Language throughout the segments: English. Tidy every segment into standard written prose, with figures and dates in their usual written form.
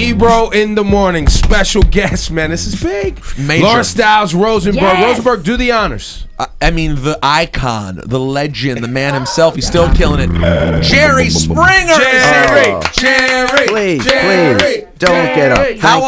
Ebro in the morning, special guest, man. This is big. Major. Laura Stiles, Rosenberg. Yes. Rosenberg, do the honors. I mean, the icon, the legend, the man himself. He's still killing it. Jerry Springer. Jerry. Please, Jerry. please, don't get up. How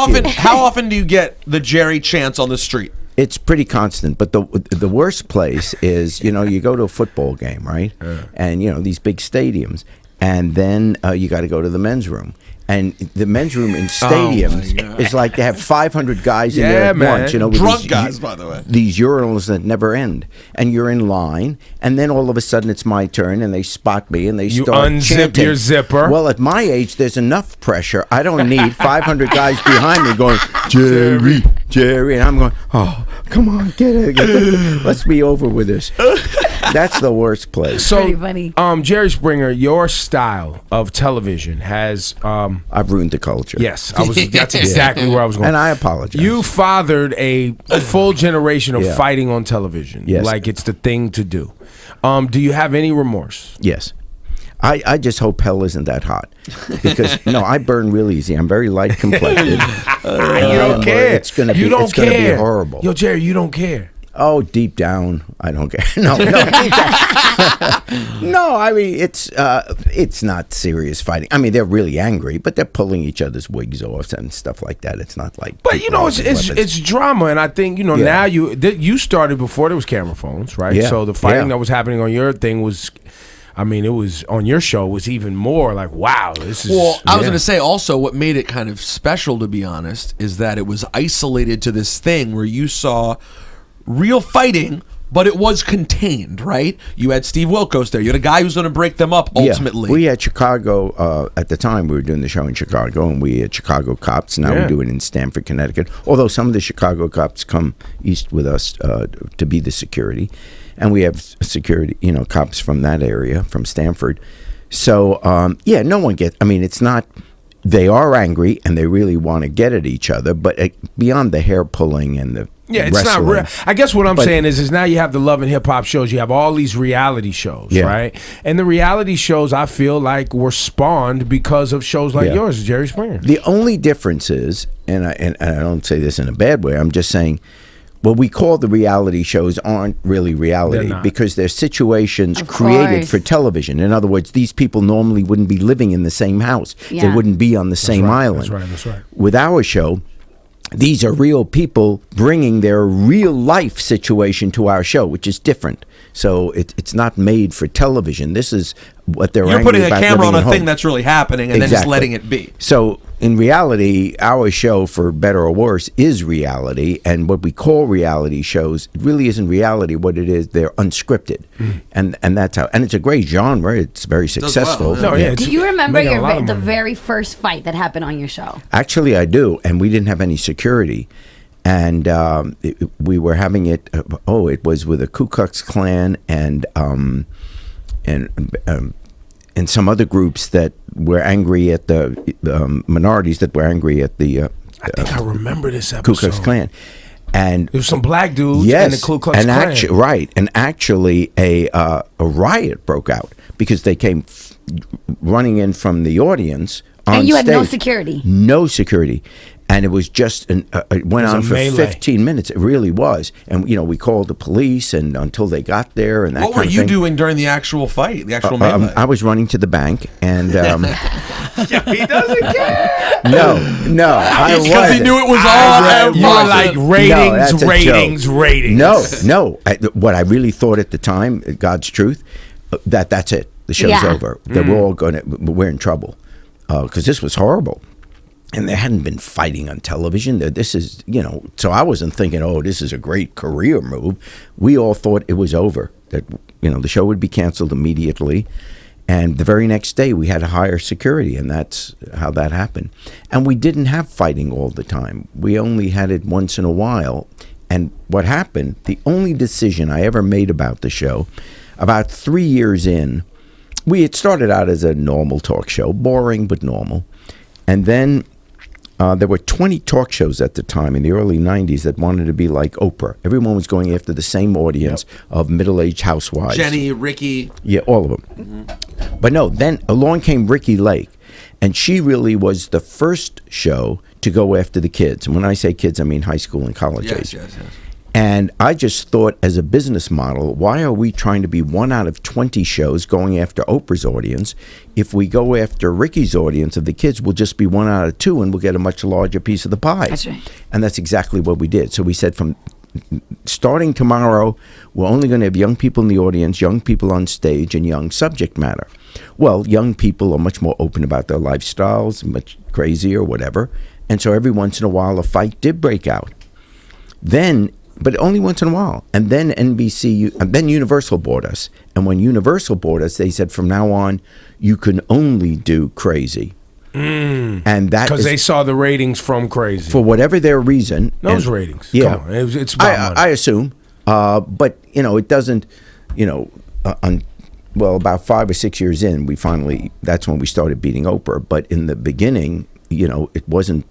often do you get the Jerry chants on the street? It's pretty constant, but the worst place is, you go to a football game, right? And, these big stadiums, and then you got to go to the men's room. And the men's room in stadiums is like they have 500 guys in there at once. With Drunk guys, by the way. These urinals that never end. And you're in line, and then all of a sudden it's my turn, and they spot me, and they start unzip chanting. your zipper. Well, at my age, there's enough pressure. I don't need 500 guys behind me going, Jerry. And I'm going, oh, come on, get it. Let's be over with this. That's the worst place. So, Pretty funny. Jerry Springer, your style of television has... I've ruined the culture. Yes, that's exactly where I was going. And I apologize. You fathered a full generation of fighting on television. Yes. Like it's the thing to do. Do you have any remorse? Yes. I just hope hell isn't that hot. Because, I burn real easy. I'm very light complected. You don't care. It's going to be horrible. Yo, Jerry, you don't care. Oh, deep down, I don't care. No, deep down. No, I mean, it's not serious fighting. I mean, they're really angry, but they're pulling each other's wigs off and stuff like that. It's not like... But, it's drama, and I think, now you started before there was camera phones, right? Yeah. So the fighting that was happening on your thing was... I mean, it was on your show was even more like, wow, this is... Well, I was going to say also what made it kind of special, to be honest, is that it was isolated to this thing where you saw real fighting, but it was contained, right? You had Steve Wilkos there. You had a guy who's going to break them up ultimately. Yeah. We had Chicago, at the time we were doing the show in Chicago, and we had Chicago cops. Now we do it in Stamford, Connecticut. Although some of the Chicago cops come east with us to be the security. And we have security, cops from that area, from Stamford. So, no one gets, it's not, they are angry and they really want to get at each other, but beyond the hair pulling and the it's wrestling, not real. I guess what I'm saying is now you have the Love and Hip Hop shows. You have all these reality shows, right? And the reality shows, I feel like, were spawned because of shows like yours, Jerry Springer. The only difference is, and I don't say this in a bad way, I'm just saying, what we call the reality shows aren't really reality because they're situations created for television. In other words, these people normally wouldn't be living in the same house. They wouldn't be on the same island. That's right. With our show, these are real people bringing their real life situation to our show, which is different. So it's not made for television. This is what they're You're putting a about camera on a home. thing that's really happening and then just letting it be. So in reality, our show, for better or worse, is reality. And what we call reality shows, it really isn't reality. What it is, they're unscripted. And that's how, and it's a great genre. It's very successful. Well, do you remember the very first fight that happened on your show? Actually, I do. And we didn't have any security. And we were having it. It was with the Ku Klux Klan and some other groups that were angry at the minorities that were angry at the. I think I remember this episode. Ku Klux Klan, and there was some black dudes and the Ku Klux Klan. And actually a riot broke out because they came running in from the audience on and you stage. had no security. No security. And it was just, it went on for 15 minutes. It really was. And, we called the police and until they got there and that What were you doing during the actual fight, the actual melee? I was running to the bank and... He doesn't care. No. I wasn't. Because he knew it was all... You were like, ratings. No. What I really thought at the time, God's truth, that's it. The show's over. That we're in trouble. Because this was horrible. And they hadn't been fighting on television. This is, so I wasn't thinking, this is a great career move. We all thought it was over, that, the show would be canceled immediately. And the very next day we had to hire security, and that's how that happened. And we didn't have fighting all the time. We only had it once in a while. And what happened, the only decision I ever made about the show, about 3 years in, we had started out as a normal talk show, boring but normal. And then... there were 20 talk shows at the time in the early 90s that wanted to be like Oprah. Everyone was going after the same audience of middle-aged housewives. Jenny, Ricky. Yeah, all of them. But no, then along came Ricky Lake. And she really was the first show to go after the kids. And when I say kids, I mean high school and college age. Yes. And I just thought, as a business model, why are we trying to be 1 out of 20 shows going after Oprah's audience? If we go after Ricky's audience of the kids, we'll just be 1 out of 2, and we'll get a much larger piece of the pie. That's right. And that's exactly what we did. So we said, from starting tomorrow, we're only going to have young people in the audience, young people on stage, and young subject matter. Well, young people are much more open about their lifestyles, much crazy or whatever. And so every once in a while, a fight did break out. Then, but only once in a while. And then then Universal bought us. And when Universal bought us, they said, from now on, you can only do crazy. And that because they saw the ratings from Crazy. For whatever their reason. Those ratings. Yeah. Come on. It's about money. I assume. But, it doesn't, well, about 5 or 6 years in, that's when we started beating Oprah. But in the beginning, it wasn't,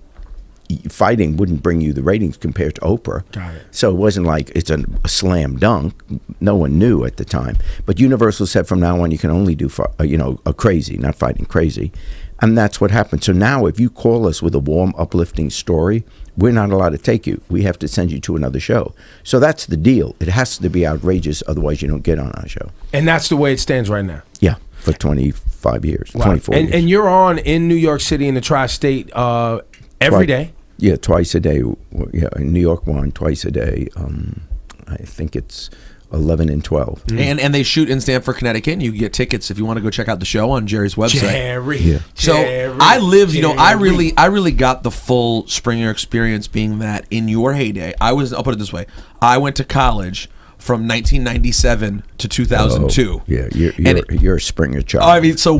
fighting wouldn't bring you the ratings compared to Oprah. Got it. So it wasn't like it's a slam dunk. No one knew at the time. But Universal said, from now on, you can only do, a crazy, not fighting, crazy. And that's what happened. So now if you call us with a warm, uplifting story, we're not allowed to take you. We have to send you to another show. So that's the deal. It has to be outrageous, otherwise you don't get on our show. And that's the way it stands right now. Yeah, for 25 years, Wow. 24 years. And you're on in New York City in the tri-state every day? Yeah, twice a day. Yeah, in New York, we're on twice a day. I think it's 11 and 12. And they shoot in Stamford, Connecticut, and you get tickets if you want to go check out the show on Jerry's website. Jerry. Yeah. So Jerry, I lived, Jerry. I really got the full Springer experience, being that in your heyday, I'll put it this way, I went to college from 1997 to 2002. Yeah, you're a Springer child. I mean, so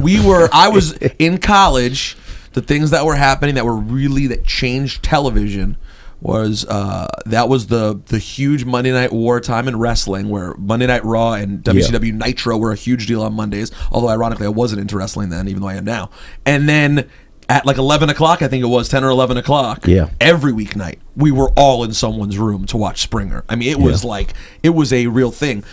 I was in college. The things that were happening that changed television was that was the huge Monday Night War time in wrestling, where Monday Night Raw and WCW Nitro were a huge deal on Mondays. Although ironically, I wasn't into wrestling then, even though I am now. And then at like 11 o'clock, I think it was 10 or 11 o'clock. Yeah. Every weeknight, we were all in someone's room to watch Springer. I mean, it was it was a real thing.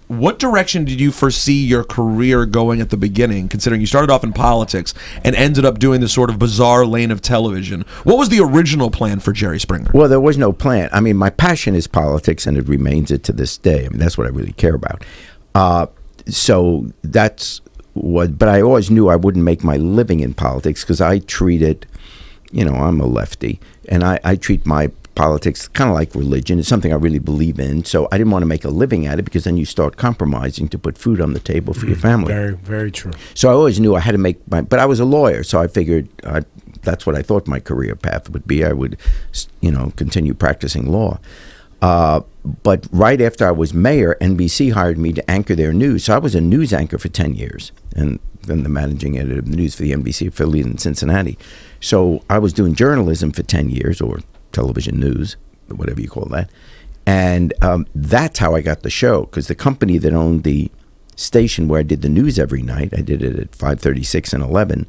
What direction did you foresee your career going at the beginning, considering you started off in politics and ended up doing this sort of bizarre lane of television? What was the original plan for Jerry Springer? Well, there was no plan. I mean, my passion is politics, and it remains it to this day. I mean, that's what I really care about. So that's what, but I always knew I wouldn't make my living in politics, because I treat it, I'm a lefty, and I treat my politics kind of like religion. It's something I really believe in. So I didn't want to make a living at it, because then you start compromising to put food on the table for your family. Very, very true. So I always knew I had to make but I was a lawyer, so I figured that's what I thought my career path would be. I would, continue practicing law. But right after I was mayor, NBC hired me to anchor their news. So I was a news anchor for 10 years, and then the managing editor of the news for the NBC affiliate in Cincinnati. So I was doing journalism for 10 years, or television news, whatever you call that. And that's how I got the show, because the company that owned the station where I did the news every night, I did it at 5:36 and 11,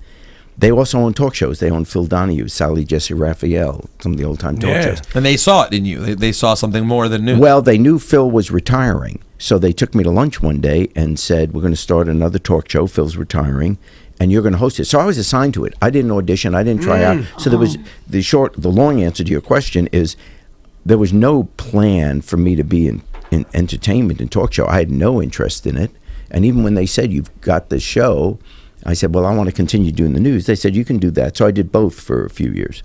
they also own talk shows. They own Phil Donahue, Sally Jesse Raphael, some of the old-time talk shows. And they saw it in you. They saw something more than news. Well, they knew Phil was retiring, so they took me to lunch one day and said, we're going to start another talk show. Phil's retiring, and you're going to host it. So I was assigned to it. I didn't audition. I didn't try out. So there was the long answer to your question is there was no plan for me to be in entertainment and talk show. I had no interest in it. And even when they said, you've got this show, I said, well, I want to continue doing the news. They said, you can do that. So I did both for a few years.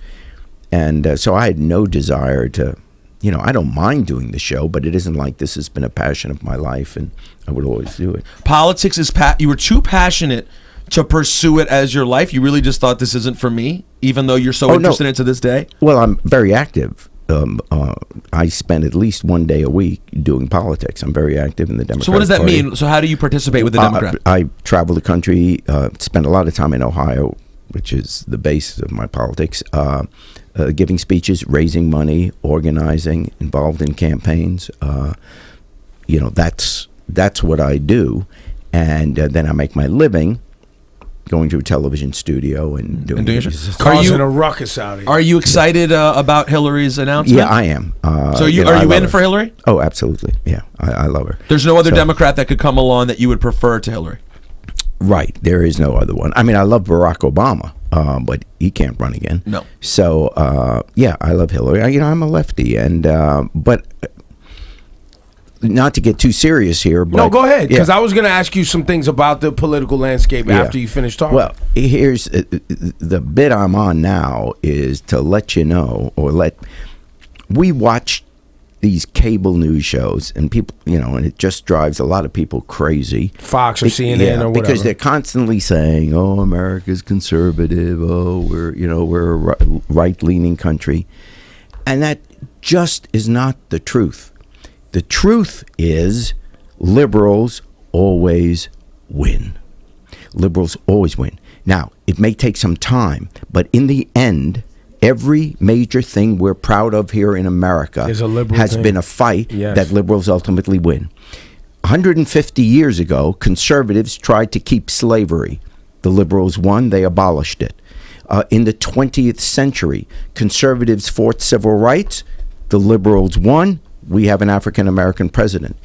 And so I had no desire to, I don't mind doing the show, but it isn't like this has been a passion of my life, and I would always do it. Politics is you were too passionate to pursue it as your life. You really just thought, this isn't for me, even though you're so interested in it to this day? Well, I'm very active. I spend at least one day a week doing politics. I'm very active in the Democratic So what does that Party. mean? So how do you participate with the Democrat? I travel the country, spend a lot of time in Ohio, which is the base of my politics, giving speeches, raising money, organizing, involved in campaigns. That's what I do. And then I make my living going to a television studio and doing causing a ruckus out here. Are you excited about Hillary's announcement? Yeah, I am. So are you in for Hillary? Oh, absolutely. Yeah, I love her. There's no other Democrat that could come along that you would prefer to Hillary? Right. There is no other one. I mean, I love Barack Obama, but he can't run again. No. So, yeah, I love Hillary. I'm a lefty, and but not to get too serious here. But, no, go ahead, because I was going to ask you some things about the political landscape after you finish talking. Well, here's the bit I'm on now is to let you know, we watch these cable news shows, and people, and it just drives a lot of people crazy. Fox or CNN or whatever. Because they're constantly saying, "Oh, America's conservative. Oh, we're a right-leaning country," and that just is not the truth. The truth is, liberals always win. Liberals always win. Now, it may take some time, but in the end, every major thing we're proud of here in America has been a fight that liberals ultimately win. 150 years ago, conservatives tried to keep slavery. The liberals won. They abolished it. In the 20th century, conservatives fought civil rights. The liberals won. We have an African-American president.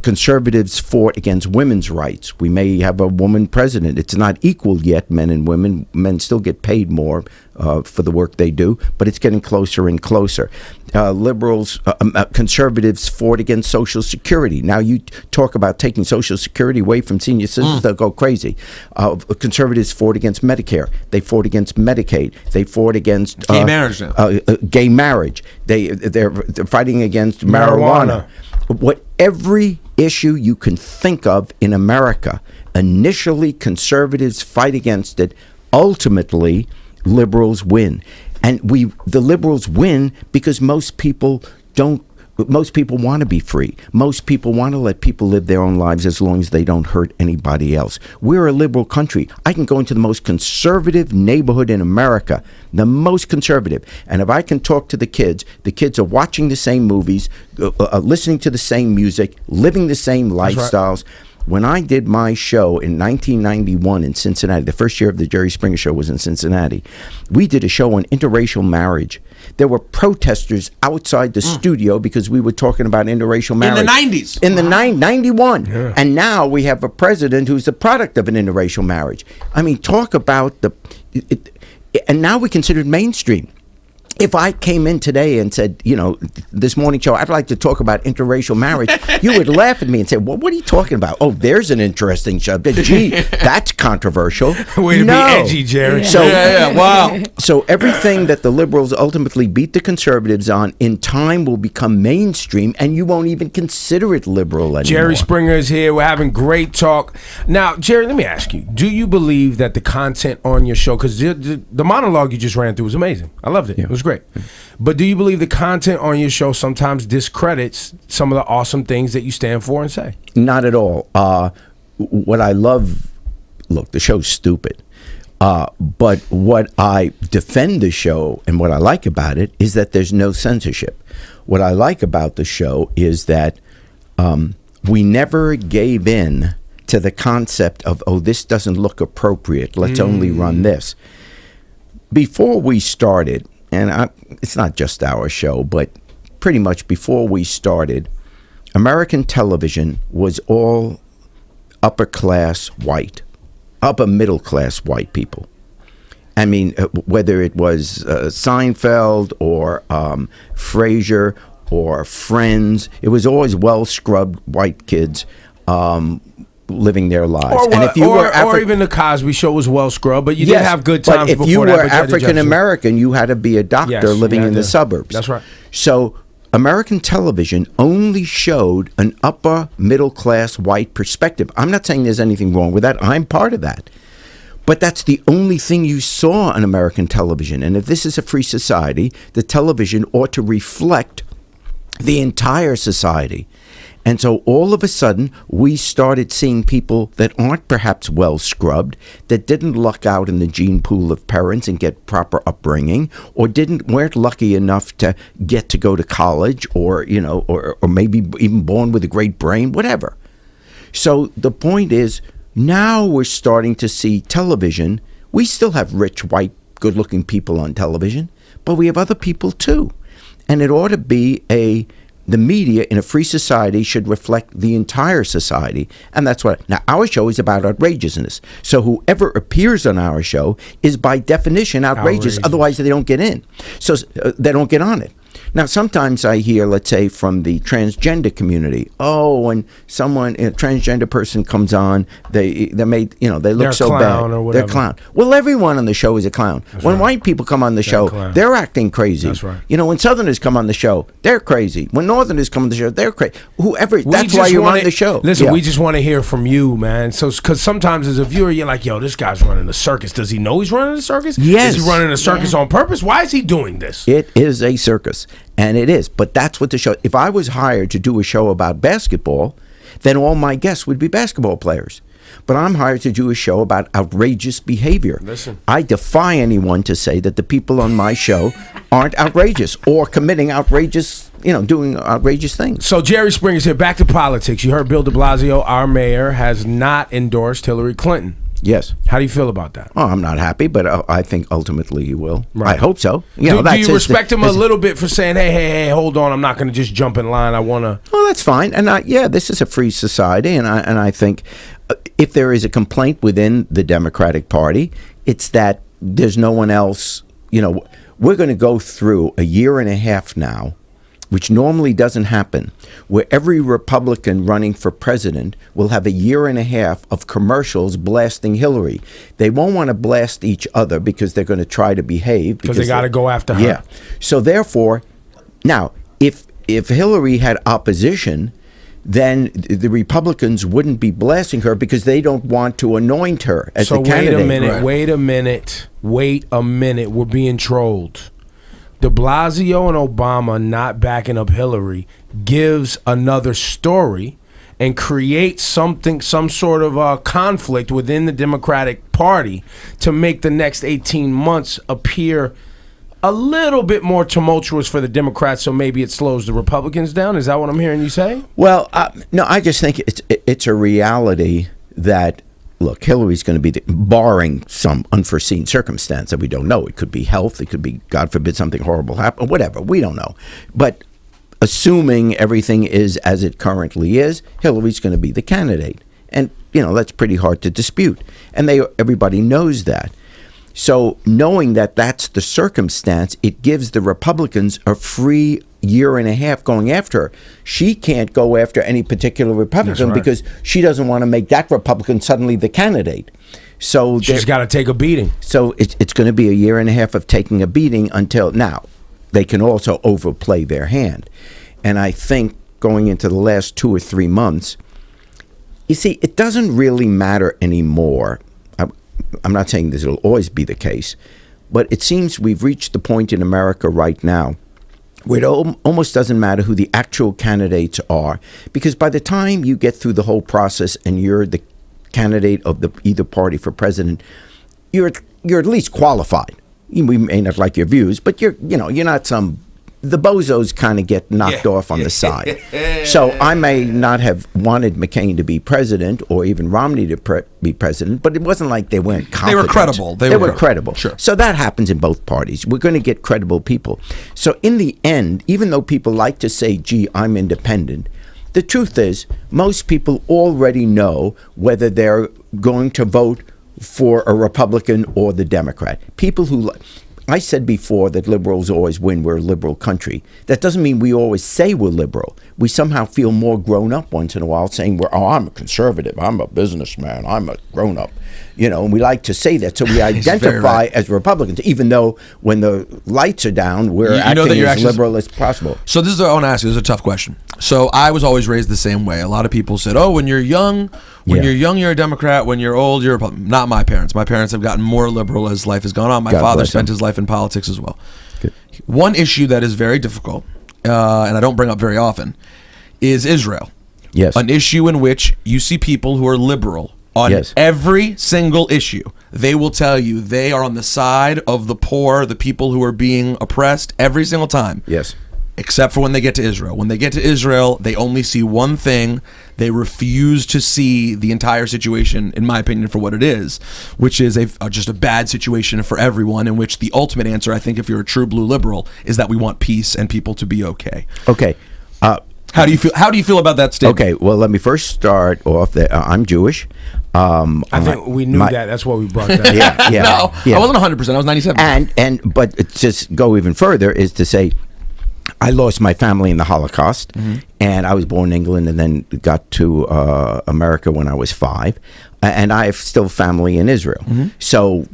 Conservatives fought against women's rights. We may have a woman president. It's not equal yet, men and women. Men still get paid more for the work they do, but it's getting closer and closer. Conservatives fought against Social Security. Now you talk about taking Social Security away from senior citizens, they'll go crazy. Conservatives fought against Medicare. They fought against Medicaid. They fought against gay marriage. Gay marriage. They're fighting against marijuana. Every issue you can think of in America, initially conservatives fight against it. Ultimately, liberals win. And the liberals win because most people want to be free. Most people want to let people live their own lives as long as they don't hurt anybody else. We're a liberal country. I can go into the most conservative neighborhood in America, the most conservative. And if I can talk to the kids are watching the same movies, listening to the same music, living the same lifestyles. Right. When I did my show in 1991 in Cincinnati, the first year of the Jerry Springer Show was in Cincinnati, we did a show on interracial marriage. There were protesters outside the studio because we were talking about interracial marriage. In the 90s. In the 91. Yeah. And now we have a president who's the product of an interracial marriage. I mean, talk about and now we consider it mainstream. If I came in today and said, this morning show, I'd like to talk about interracial marriage, you would laugh at me and say, well, what are you talking about? Oh, there's an interesting subject. Gee, that's controversial. Way to be edgy, Jerry. So, wow. So everything that the liberals ultimately beat the conservatives on in time will become mainstream, and you won't even consider it liberal anymore. Jerry Springer is here. We're having great talk. Now, Jerry, let me ask you, do you believe that the content on your show, because the monologue you just ran through was amazing. I loved it. Yeah. It was great. But do you believe the content on your show sometimes discredits some of the awesome things that you stand for and say? Not at all. What I love, look, the show's stupid. But what I defend the show and what I like about it is that there's no censorship. What I like about the show is that we never gave in to the concept of, this doesn't look appropriate. Let's only run this. Before we started, and it's not just our show, but pretty much before we started, American television was all upper middle class white people. I mean, whether it was Seinfeld or Frasier or Friends, it was always well-scrubbed white kids living their lives. Or even the Cosby Show was well scrubbed, but you did have good times before that. But if you were African American, you had to be a doctor living in the suburbs. That's right. So American television only showed an upper middle class white perspective. I'm not saying there's anything wrong with that. I'm part of that. But that's the only thing you saw on American television. And if this is a free society, the television ought to reflect the entire society. And so all of a sudden, we started seeing people that aren't perhaps well scrubbed, that didn't luck out in the gene pool of parents and get proper upbringing, or weren't lucky enough to get to go to college, or maybe even born with a great brain, whatever. So the point is, now we're starting to see television. We still have rich, white, good-looking people on television, but we have other people too. And it ought to be a the media in a free society should reflect the entire society, and that's what. Now, our show is about outrageousness, so whoever appears on our show is by definition outrageous. Otherwise, they don't get in. So they don't get on it. Now, sometimes I hear, let's say, from the transgender community, when someone, a transgender person comes on, they made, they look They're so a clown bad. or whatever. They're clown. Well, everyone on the show is a clown. When white people come on the show, they're acting crazy. That's right. When Southerners come on the show, they're crazy. When Northerners come on the show, they're crazy. Whoever, that's why you're on the show. Listen, we just want to hear from you, man. So, because sometimes as a viewer, you're like, yo, this guy's running a circus. Does he know he's running a circus? Yes. Is he running a circus on purpose? Why is he doing this? It is a circus, and it is. But that's what the show. If I was hired to do a show about basketball, then all my guests would be basketball players. But I'm hired to do a show about outrageous behavior. Listen. I defy anyone to say that the people on my show aren't outrageous or committing outrageous, doing outrageous things. So Jerry Springer's here. Back to politics. You heard Bill de Blasio, our mayor, has not endorsed Hillary Clinton. Yes. How do you feel about that? Oh, I'm not happy, but I think ultimately he will. Right. I hope so. Do you respect him a little bit for saying, hey, hold on, I'm not going to just jump in line. I want to... Well, that's fine. And this is a free society, and I think if there is a complaint within the Democratic Party, it's that there's no one else. We're going to go through a year and a half now, which normally doesn't happen, where every Republican running for president will have a year and a half of commercials blasting Hillary. They won't want to blast each other because they're going to try to behave. Because they got to go after her. Yeah. So therefore, now, if Hillary had opposition, then the Republicans wouldn't be blasting her because they don't want to anoint her as the candidate. So wait a minute. We're being trolled. De Blasio and Obama not backing up Hillary gives another story and creates some sort of conflict within the Democratic Party to make the next 18 months appear a little bit more tumultuous for the Democrats, so maybe it slows the Republicans down. Is that what I'm hearing you say? Well, no, I just think it's a reality that, look, Hillary's going to be, barring some unforeseen circumstance that we don't know. It could be health. It could be, God forbid, something horrible happen. Whatever. We don't know. But assuming everything is as it currently is, Hillary's going to be the candidate. And, that's pretty hard to dispute. And everybody knows that. So knowing that that's the circumstance, it gives the Republicans a free year and a half going after her. She can't go after any particular Republican because she doesn't want to make that Republican suddenly the candidate. So she's got to take a beating. So it's going to be a year and a half of taking a beating until now. They can also overplay their hand. And I think going into the last 2 or 3 months, you see, it doesn't really matter anymore. I'm not saying this will always be the case, but it seems we've reached the point in America right now where it almost doesn't matter who the actual candidates are, because by the time you get through the whole process and you're the candidate of either party for president, you're at least qualified. We may not like your views, but you're not some. The bozos kind of get knocked off on the side. So I may not have wanted McCain to be president or even Romney to be president, but it wasn't like they weren't competent. They were credible. They were credible. Sure. So that happens in both parties. We're going to get credible people. So in the end, even though people like to say, gee, I'm independent, the truth is most people already know whether they're going to vote for a Republican or the Democrat. People who... I said before that liberals always win. We're a liberal country. That doesn't mean we always say we're liberal. We somehow feel more grown up once in a while saying I'm a conservative, I'm a businessman, I'm a grown up. And we like to say that. So we identify as Republicans, even though when the lights are down, we're acting as liberal as possible. So this is what I want to ask you. This is a tough question. So I was always raised the same way. A lot of people said, when you're young, you're a Democrat. When you're old, you're a Republican. Not my parents. My parents have gotten more liberal as life has gone on. My father spent his life in politics as well. Good. One issue that is very difficult, and I don't bring up very often, is Israel. Yes. An issue in which you see people who are liberal on every single issue. They will tell you they are on the side of the poor, the people who are being oppressed every single time. Yes. Except for when they get to Israel. When they get to Israel, they only see one thing. They refuse to see the entire situation, in my opinion, for what it is, which is just a bad situation for everyone, in which the ultimate answer, I think, if you're a true blue liberal, is that we want peace and people to be okay. Okay. How do you feel? How do you feel about that statement? Okay, well, let me first start off that I'm Jewish. I think we knew that. That's why we brought that. Yeah, No, I wasn't 100%. I was 97%. But just go even further is to say, I lost my family in the Holocaust, and I was born in England, and then got to America when I was 5, and I have still family in Israel. So,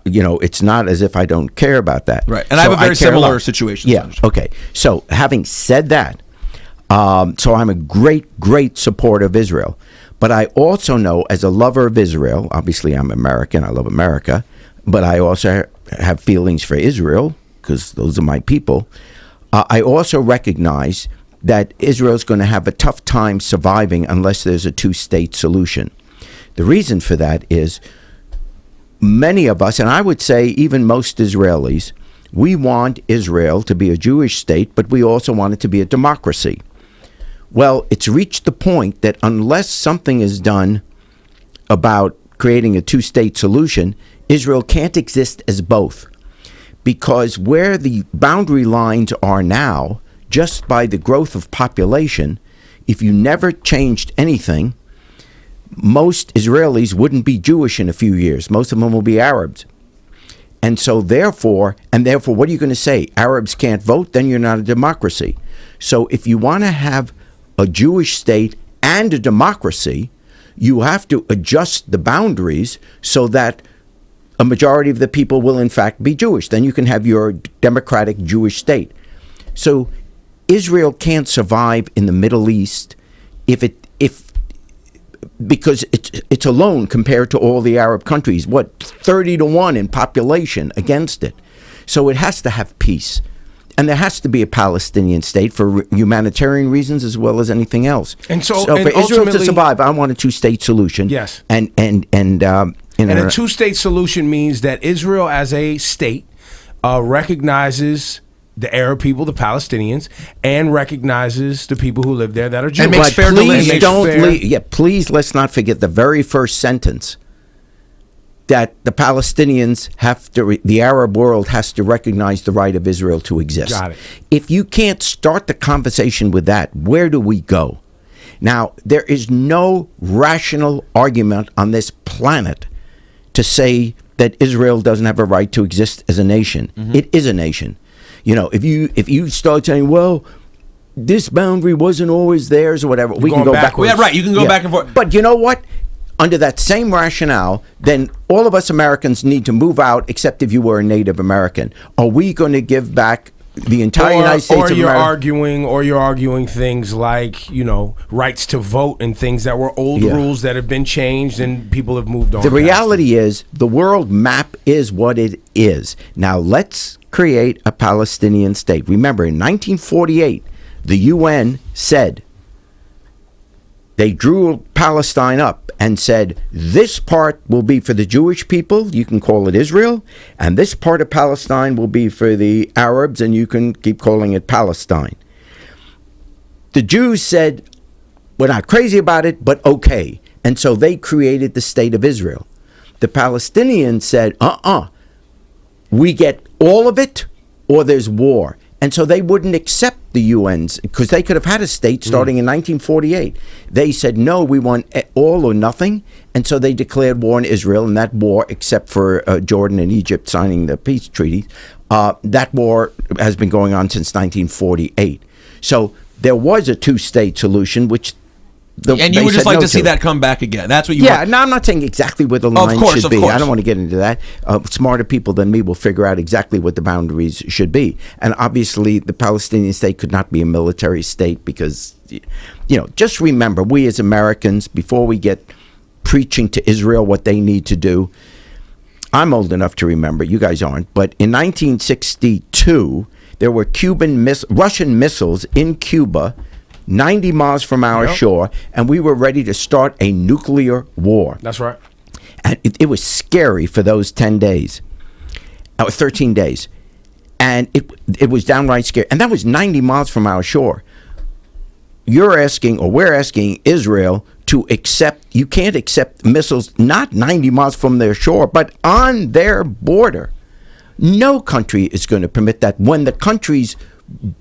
it's not as if I don't care about that. Right, and so I have a very care similar lot. situation. Yeah. Okay. So, having said that, so I'm a great supporter of Israel. But I also know, as a lover of Israel, obviously I'm American, I love America, but I also have feelings for Israel, because those are my people. I also recognize that Israel's going to have a tough time surviving unless there's a two-state solution. The reason for that is many of us, and I would say even most Israelis, we want Israel to be a Jewish state, but we also want it to be a democracy. Well, it's reached the point that unless something is done about creating a two-state solution, Israel can't exist as both. Because where the boundary lines are now, just by the growth of population, if you never changed anything, most Israelis wouldn't be Jewish in a few years. Most of them will be Arabs. And so therefore, what are you going to say? Arabs can't vote? Then you're not a democracy. So if you want to have a Jewish state and a democracy, you have to adjust the boundaries so that a majority of the people will in fact be Jewish. Then you can have your democratic Jewish state. So Israel can't survive in the Middle East because it's alone compared to all the Arab countries. 30-1 in population against it. So it has to have peace. And there has to be a Palestinian state for humanitarian reasons as well as anything else. And so for Israel to survive, I want a two-state solution. Yes. And a two-state solution means that Israel as a state recognizes the Arab people, the Palestinians, and recognizes the people who live there that are Jewish. And makes fair please let's not forget the very first sentence, that the Palestinians the Arab world has to recognize the right of Israel to exist. Got it. If you can't start the conversation with that, where do we go? Now, there is no rational argument on this planet to say that Israel doesn't have a right to exist as a nation. It is a nation. If you start saying, well, this boundary wasn't always theirs or whatever, we can go back. Yeah, right. You can go back and forth. But you know what? Under that same rationale, then all of us Americans need to move out, except if you were a Native American. Are we going to give back the entire United States of America? Or you're arguing things like, rights to vote and things that were old rules that have been changed and people have moved on. The reality is the world map is what it is. Now let's create a Palestinian state. Remember, in 1948, the UN said, they drew Palestine up and said, this part will be for the Jewish people, you can call it Israel, and this part of Palestine will be for the Arabs, and you can keep calling it Palestine. The Jews said, we're not crazy about it, but okay. And so they created the state of Israel. The Palestinians said, we get all of it or there's war. And so they wouldn't accept the UN's, because they could have had a state starting in 1948. They said, no, we want all or nothing. And so they declared war on Israel, and that war, except for Jordan and Egypt signing the peace treaty, that war has been going on since 1948. So there was a two-state solution, which and you would just like to see that come back again. That's what you want. No, I'm not saying exactly where the line should be. I don't want to get into that. Smarter people than me will figure out exactly what the boundaries should be. And obviously, the Palestinian state could not be a military state because, just remember, we as Americans, before we get preaching to Israel what they need to do, I'm old enough to remember, you guys aren't, but in 1962, there were Russian missiles in Cuba 90 miles from our shore, and we were ready to start a nuclear war. That's right. And it was scary for those 10 days, 13 days. And it was downright scary. And that was 90 miles from our shore. We're asking Israel to accept, you can't accept missiles not 90 miles from their shore, but on their border. No country is going to permit that when the countries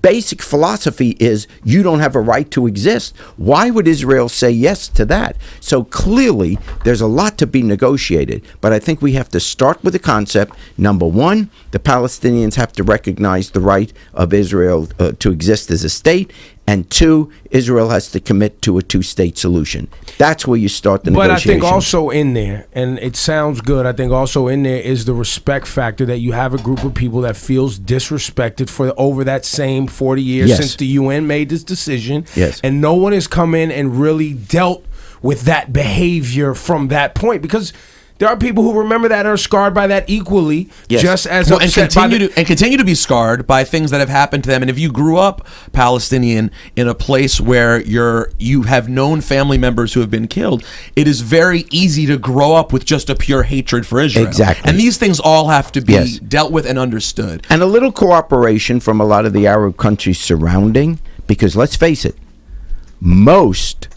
basic philosophy is you don't have a right to exist. Why would Israel say yes to that? So clearly, there's a lot to be negotiated. But I think we have to start with the concept. Number one, the Palestinians have to recognize the right of Israel to exist as a state. And two, Israel has to commit to a two-state solution. That's where you start the negotiation. But I think also in there, and it sounds good, I think also in there is the respect factor that you have a group of people that feels disrespected for over that same 40 years Yes. since the UN made this decision. Yes. And no one has come in and really dealt with that behavior from that point, because there are people who remember that and are scarred by that equally, Yes. just as Well, and upset by continue to be scarred by things that have happened to them. And if you grew up Palestinian in a place where you have known family members who have been killed, it is very easy to grow up with just a pure hatred for Israel. Exactly. And these things all have to be Yes. dealt with and understood. And a little cooperation from a lot of the Arab countries surrounding, because let's face it, most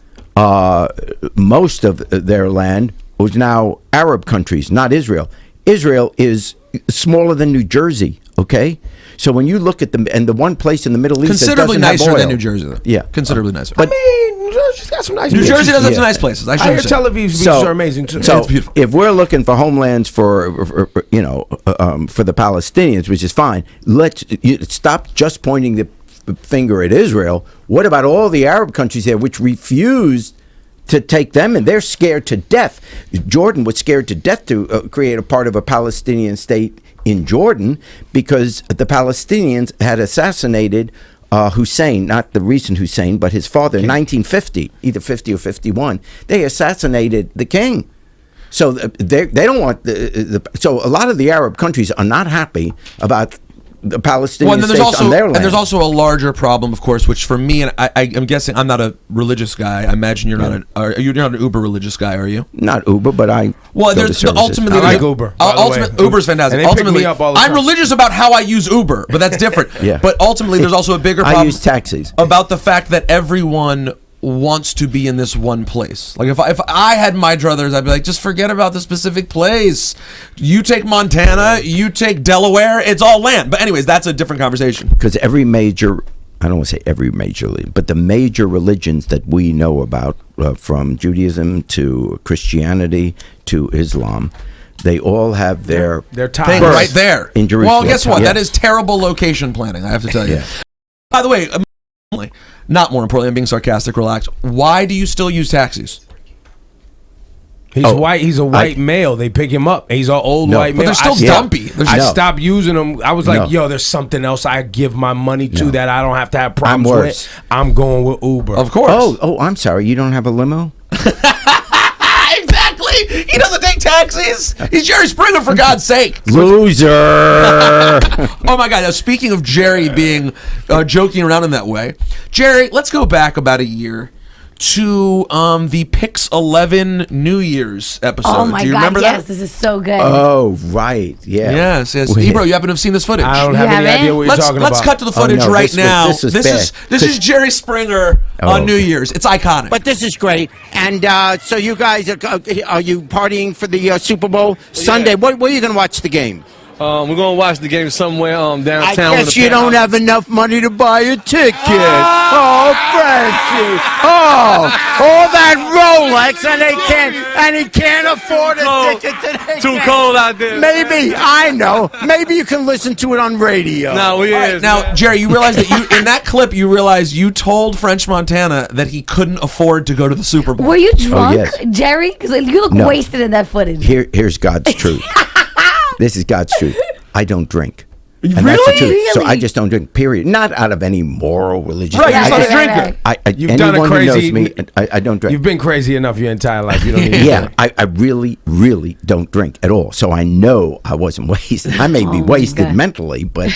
of their land was now Arab countries, not Israel. Israel is smaller than New Jersey, okay? So when you look at them, and the one place in the Middle East that Considerably doesn't have nicer oil, than New Jersey, though. Yeah. Considerably nicer. I mean, New Jersey's got some nice New beaches. Jersey does have Yeah. some nice places. I I hear should Tel say. Aviv's beaches are amazing too. So It's beautiful. if we're looking for homelands for the Palestinians, which is fine, let's stop just pointing the finger at Israel. What about all the Arab countries there which refused to take them, and they're scared to death? Jordan was scared to death to create a part of a Palestinian state in Jordan because the Palestinians had assassinated Hussein, not the recent Hussein, but his father, in 1950, either 50 or 51. They assassinated the king. So they don't want so a lot of the Arab countries are not happy about the Palestinian states on their land. And there's also a larger problem, of course, which for me, and I'm guessing I'm not a religious guy. I imagine you're you're not an uber religious guy, are you? Not Uber, but I Well, go to there's services. ultimately I like Uber, by the way. Uber's fantastic. And they pick Ultimately, me up all the I'm time. religious about how I use Uber, but that's different. Yeah. But ultimately, there's also a bigger problem. I use taxis. About the fact that everyone wants to be in this one place. Like if I had my druthers, I'd be like, just forget about the specific place. You take Montana, you take Delaware, it's all land. But anyways, that's a different conversation. Because every major, I don't want to say every major, but the major religions that we know about, from Judaism to Christianity to Islam, they all have their ties. Thing right there. in Jerusalem. Well, guess what? Yeah. That is terrible location planning, I have to tell you. Yeah. By the way, not more importantly, I'm being sarcastic, relax. Why do you still use taxis? He's white. He's a white male. They pick him up. He's an old No. white But male. they're still I stopped- dumpy. They're I No. stopped using them. I was like, No. yo, there's something else I give my money to No. that I don't have to have problems worse. with. I'm going with Uber. Of course. Oh, I'm sorry. You don't have a limo? Exactly. He doesn't take taxis. He's Jerry Springer, for God's sake. Loser. Oh my God! Now, speaking of Jerry being joking around in that way, Jerry, let's go back about a year to the Pix 11 New Year's episode. Oh my Do you God! remember Yes, that? this is so good. Oh, right. Yeah. Yes. Wait. Ebro, you happen to have seen this footage? I don't You have any haven't? idea what you're Let's talking about. cut to the footage no, right this was- now. this was This bad. is Jerry Springer on okay. New Year's. It's iconic. But this is great. And so you guys, are you partying for the Super Bowl Sunday? Where are you going to watch the game? We're gonna watch the game somewhere downtown. I in guess the you don't penthouse. have enough money to buy a ticket. Oh, Francie. Oh, all that Rolex, and he can't afford a ticket today. Too cold out there. Maybe, I know. Maybe you can listen to it on radio. No, we is. Now, Jerry, you realize that in that clip, you realize you told French Montana that he couldn't afford to go to the Super Bowl. Were you drunk, yes. Jerry? Because you look No. wasted in that footage. Here's God's truth. This is God's truth. I don't drink. And that's the Really? truth. So I Really? just don't drink, period. Not out of any moral religion. Right, I you're not a just- drinker. You've done a anyone crazy- who knows me, I don't drink. You've been crazy enough your entire life. You don't need Yeah, I really, really don't drink at all. So I know I wasn't wasted. I may be Oh, my wasted God. mentally, but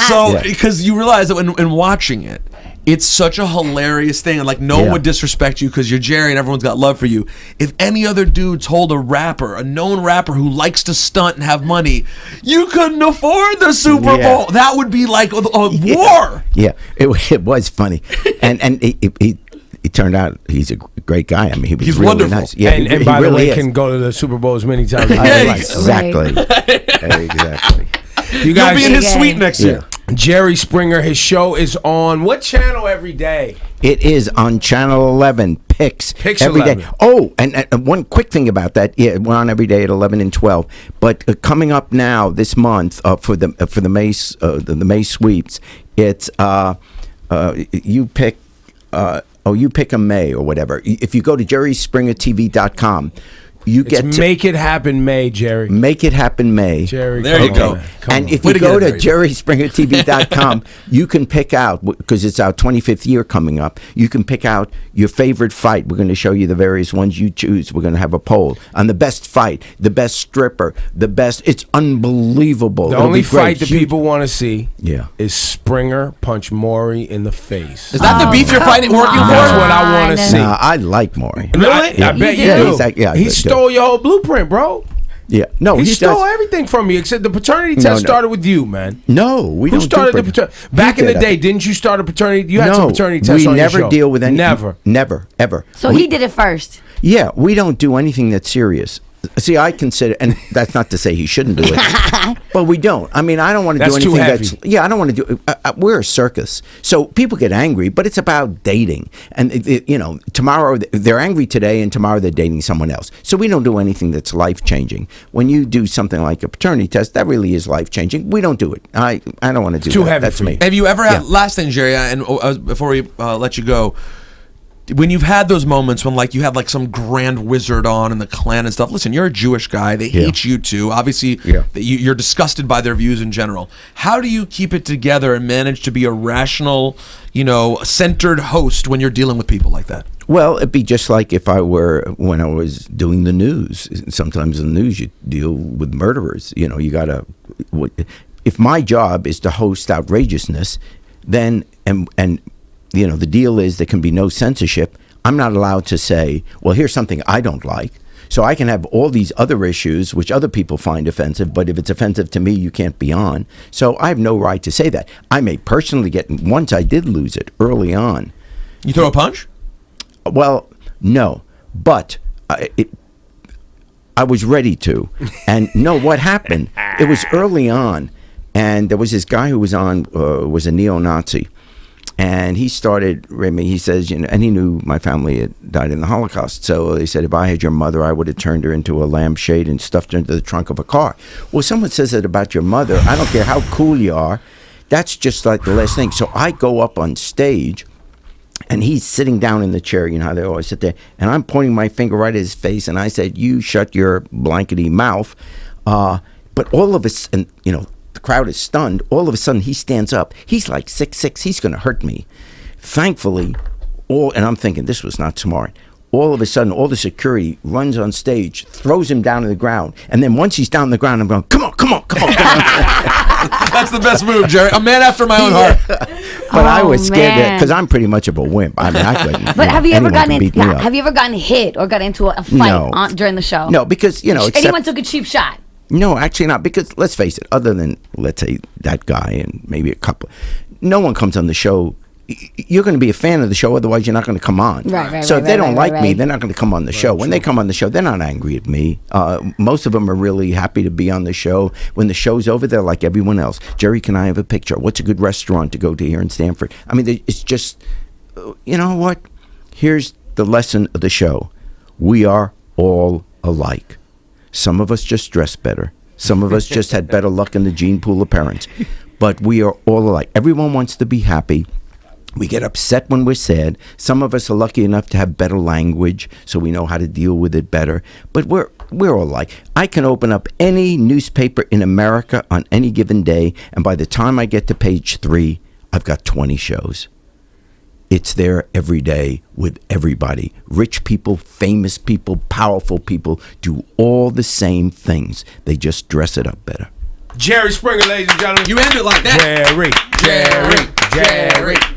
So, Yeah. because you realize that in watching it, it's such a hilarious thing, and like no one Yeah. would disrespect you because you're Jerry and everyone's got love for you. If any other dude told a rapper, a known rapper who likes to stunt and have money, you couldn't afford the Super Yeah. Bowl, that would be like a war. yeah, it was funny, and he turned out he's a great guy. I mean, he was He's really wonderful. nice. Yeah, and he by really the way, is. can go to the Super Bowl as many times as Yeah, you like. Exactly. Exactly. You You'll guys, be in his Okay. suite next Yeah. year. Jerry Springer, his show is on what channel every day? It is on Channel 11, Pix, Pix every day. 11. Oh, and one quick thing about that. Yeah, we're on every day at 11 and 12. But coming up now this month for the May sweeps, it's you pick a May or whatever. If you go to jerryspringertv.com, you It's get to Make It Happen May, Jerry. Make It Happen May. Jerry, There you come go. on, come And on. if Way you to go get to it, Jerry. jerryspringertv.com, you can pick out, because it's our 25th year coming up, you can pick out your favorite fight. We're going to show you the various ones you choose. We're going to have a poll on the best fight, the best stripper, the best. It's unbelievable. The It'll only be great. fight that Huge- people want to see Yeah. is Springer punch Maury in the face. Is that the beef you're fighting working for? That's what I want to on. see. I like Maury. No, I bet you do? do. He's like- yeah, he good. stole your whole blueprint, bro. Yeah. No, He stole does. everything from you, except the paternity No, test no. started with you, man. No, we Who don't. started do the paternity? Back He in the did, I day, think. didn't you start a paternity? You had some No, paternity tests we on never your show. deal with any. Never. Ever. So We- he did it first. Yeah, we don't do anything that's serious. See, I consider, and that's not to say he shouldn't do it, but we don't. I mean, I don't want to do That's too anything heavy. that's. Yeah, I don't want to do. We're a circus, so people get angry, but it's about dating. And tomorrow they're angry today, and tomorrow they're dating someone else. So we don't do anything that's life changing. When you do something like a paternity test, that really is life changing. We don't do it. I don't want to do too that. heavy That's for me. you. Have you ever had, Yeah. last thing, Jerry, and before we let you go, when you've had those moments when like you had like some grand wizard on in the clan and stuff, listen, you're a Jewish guy, they hate you too, obviously. Yeah. You're disgusted by their views in general. How do you keep it together and manage to be a rational, centered host when you're dealing with people like that? Well, it'd be just like if I were when I was doing the news. Sometimes in the news you deal with murderers. You gotta. If my job is to host outrageousness, then and the deal is there can be no censorship. I'm not allowed to say, well, here's something I don't like. So I can have all these other issues which other people find offensive, but if it's offensive to me, you can't be on. So I have no right to say that. I may personally get. Once I did lose it early on. You throw a punch? Well, no, but I was ready to. And no, what happened? It was early on, and there was this guy who was on, was a neo-Nazi. And he started, he says, and he knew my family had died in the Holocaust. So he said, if I had your mother, I would have turned her into a lampshade and stuffed her into the trunk of a car. Well, someone says that about your mother. I don't care how cool you are. That's just like the last thing. So I go up on stage, and he's sitting down in the chair, how they always sit there, and I'm pointing my finger right at his face, and I said, you shut your blankety mouth. But all of us, and the crowd is stunned. All of a sudden, he stands up. He's like 6'6". He's going to hurt me. Thankfully, and I'm thinking, this was not smart. All of a sudden, all the security runs on stage, throws him down to the ground. And then once he's down on the ground, I'm going, come on. That's the best move, Jerry. A man after my own heart. But I was scared man. because I'm pretty much of a wimp. I mean, I couldn't. But have you ever anyone gotten can beat me up. have you ever gotten hit or got into a fight No. during the show? No, because, except, Anyone took a cheap shot? No, actually not. Because let's face it, other than, let's say, that guy and maybe a couple, no one comes on the show. You're going to be a fan of the show, otherwise you're not going to come on. Right, so if they don't like me, right. they're not going to come on the show. When they come on the show, they're not angry at me. Most of them are really happy to be on the show. When the show's over, they're like everyone else. Jerry, can I have a picture? What's a good restaurant to go to here in Stanford? I mean, it's just, you know what? Here's the lesson of the show. We are all alike. Some of us just dress better. Some of us just had better luck in the gene pool of parents. But we are all alike. Everyone wants to be happy. We get upset when we're sad. Some of us are lucky enough to have better language, so we know how to deal with it better. But we're all alike. I can open up any newspaper in America on any given day, and by the time I get to page 3, I've got 20 shows. It's there every day with everybody. Rich people, famous people, powerful people do all the same things. They just dress it up better. Jerry Springer, ladies and gentlemen. You end it like that. Jerry.